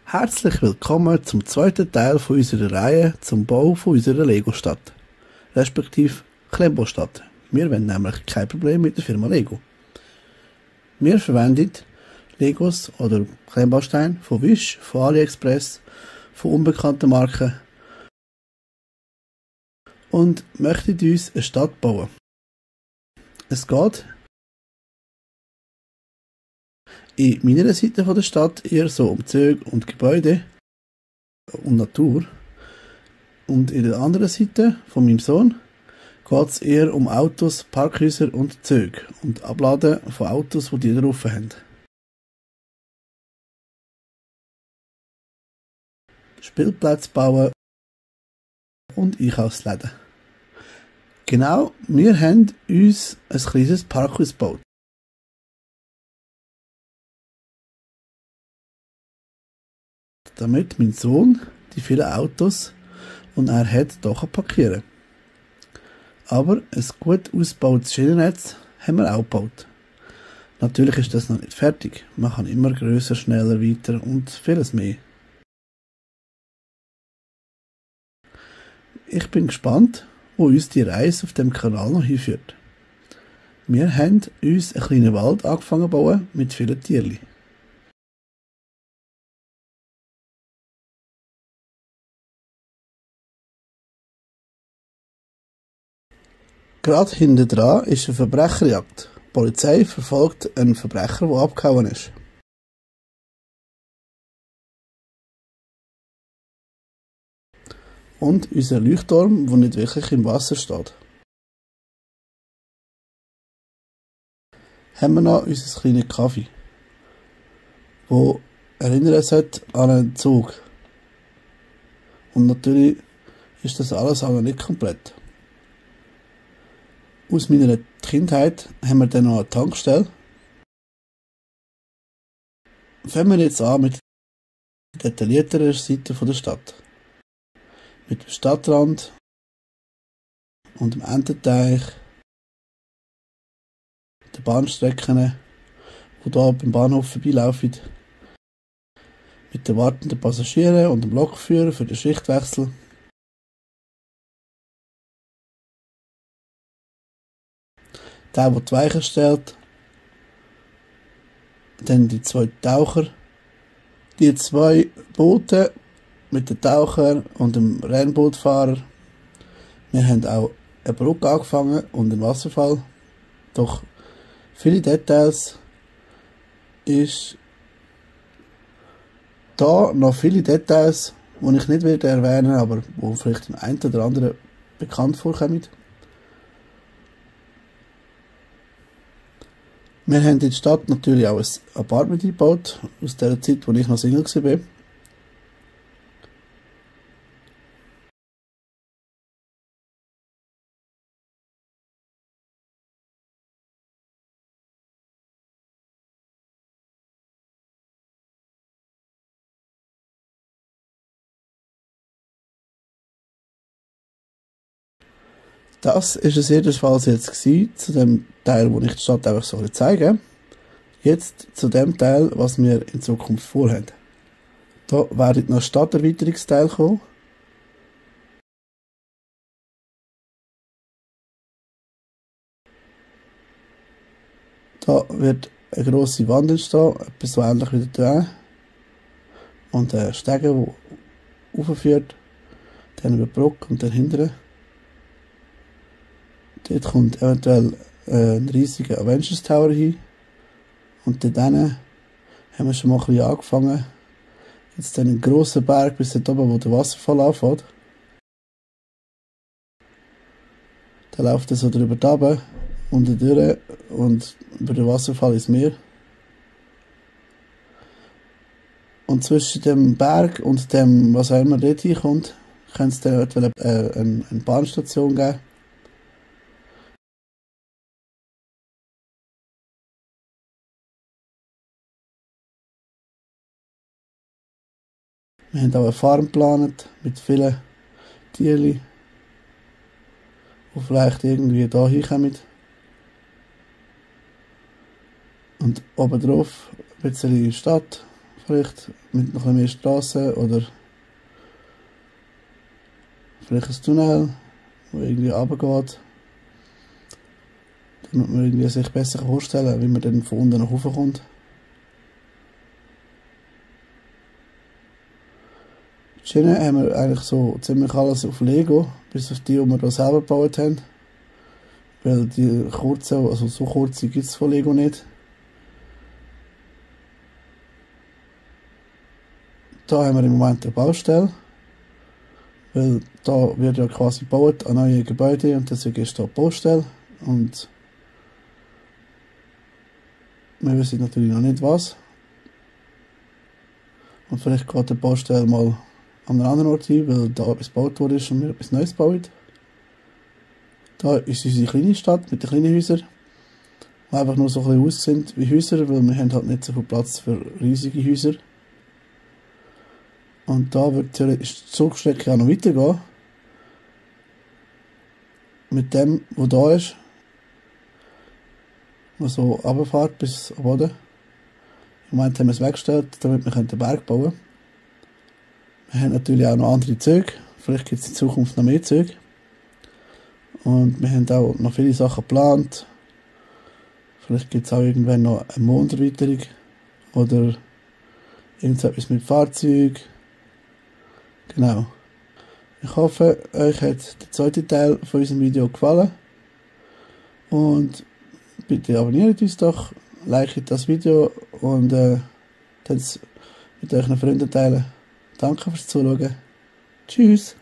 Herzlich willkommen zum zweiten Teil von unserer Reihe zum Bau von unserer Lego-Stadt, respektive Klemmbaustadt. Wir wollen nämlich kein Problem mit der Firma Lego. Wir verwenden Legos oder Klemmbausteine von Wish, von AliExpress, von unbekannten Marken und möchten uns eine Stadt bauen. Es geht in meiner Seite der Stadt eher so um Züge und Gebäude und Natur. Und in der anderen Seite von meinem Sohn geht es eher um Autos, Parkhäuser und Züge und Abladen von Autos, die drauf haben. Spielplätze bauen und Einkaufsläden. Genau, wir haben uns ein kleines Parkhaus gebaut. Damit mein Sohn die vielen Autos, die er hat, hier parkieren kann. Aber ein gut ausgebautes Schienennetz haben wir auch gebaut. Natürlich ist das noch nicht fertig. Man kann immer grösser, schneller, weiter und vieles mehr. Ich bin gespannt, wo uns die Reise auf dem Kanal noch hinführt. Wir haben uns einen kleinen Wald angefangen zu bauen mit vielen Tierchen. Gerade hinten dran ist eine Verbrecherjagd. Die Polizei verfolgt einen Verbrecher, der abgehauen ist. Und unser Leuchtturm, der nicht wirklich im Wasser steht. Haben wir noch unser kleines Kaffee, wo erinnern sollte an einen Zug. Und natürlich ist das alles auch noch nicht komplett. Aus meiner Kindheit haben wir dann noch eine Tankstelle. Fangen wir jetzt an mit der detaillierteren Seite der Stadt. Mit dem Stadtrand und dem Ententeich, den Bahnstrecken, die hier beim Bahnhof vorbeilaufen, mit den wartenden Passagieren und dem Lokführer für den Schichtwechsel. Der die Weichen stellt, dann die zwei Taucher, die zwei Boote mit den Tauchern und dem Rennbootfahrer. Wir haben auch eine Brücke angefangen und einen Wasserfall. Doch viele Details ist da noch viele Details, die ich nicht erwähnen werde, aber die vielleicht dem einen oder anderen bekannt vorkommen. Wir haben in der Stadt natürlich auch ein Apartment eingebaut, aus der Zeit, wo ich noch Single war. Das ist es jedenfalls jetzt gewesen, zu dem Teil, wo ich die Stadt einfach so zeigen. Jetzt zu dem Teil, was wir in Zukunft vorhaben. Da werden noch Stadterweiterungsteile kommen. Da wird eine grosse Wand entstehen, etwas so ähnlich wie da. Und ein Stege, der raufführt, dann über die Brücke und dann hinten. Dort kommt eventuell ein riesiger Avengers Tower hin. Und dort haben wir schon mal ein bisschen angefangen. Jetzt dann einen grossen Berg bis dort oben, wo der Wasserfall anfängt. Dann läuft er so drüber runter, unter durch und über den Wasserfall ins Meer. Und zwischen dem Berg und dem, was auch immer dort hinkommt, könnte es dann eventuell eine Bahnstation geben. Wir haben auch eine Farm geplant mit vielen Tierchen, die vielleicht irgendwie hier hinkommen. Und obendrauf ein bisschen Stadt, vielleicht mit noch ein bisschen mehr Straßen oder vielleicht ein Tunnel, wo irgendwie runtergeht. Damit man irgendwie sich besser vorstellen kann, wie man dann von unten nach oben kommt. Die Schiene haben wir eigentlich so ziemlich alles auf Lego, bis auf die wir hier selber gebaut haben. Weil die kurzen, also so kurze gibt es von Lego nicht. Da haben wir im Moment eine Baustelle. Weil da wird ja quasi gebaut an neue Gebäude und deswegen ist da eine Baustelle. Und wir wissen natürlich noch nicht was. Und vielleicht geht die Baustelle mal an einen anderen Ort hin, weil da etwas gebaut worden ist und wir etwas Neues bauen. Da ist unsere kleine Stadt mit den kleinen Häusern, die einfach nur so ein bisschen aussehen wie Häuser, weil wir haben halt nicht so viel Platz für riesige Häuser. Und da wird theoretisch die Zugstrecke auch noch weitergehen. Mit dem, was da ist, was so runterfährt bis am Boden. Im Moment haben wir es weggestellt, damit wir den Berg bauen können. Wir haben natürlich auch noch andere Züge. Vielleicht gibt es in Zukunft noch mehr Züge. Und wir haben auch noch viele Sachen geplant. Vielleicht gibt es auch irgendwann noch eine Monderweiterung. Oder irgendetwas mit Fahrzeug. Genau. Ich hoffe, euch hat der zweite Teil von unserem Video gefallen. Und bitte abonniert uns doch, liked das Video und es mit euren Freunden teilen. Danke fürs Zuschauen. Tschüss.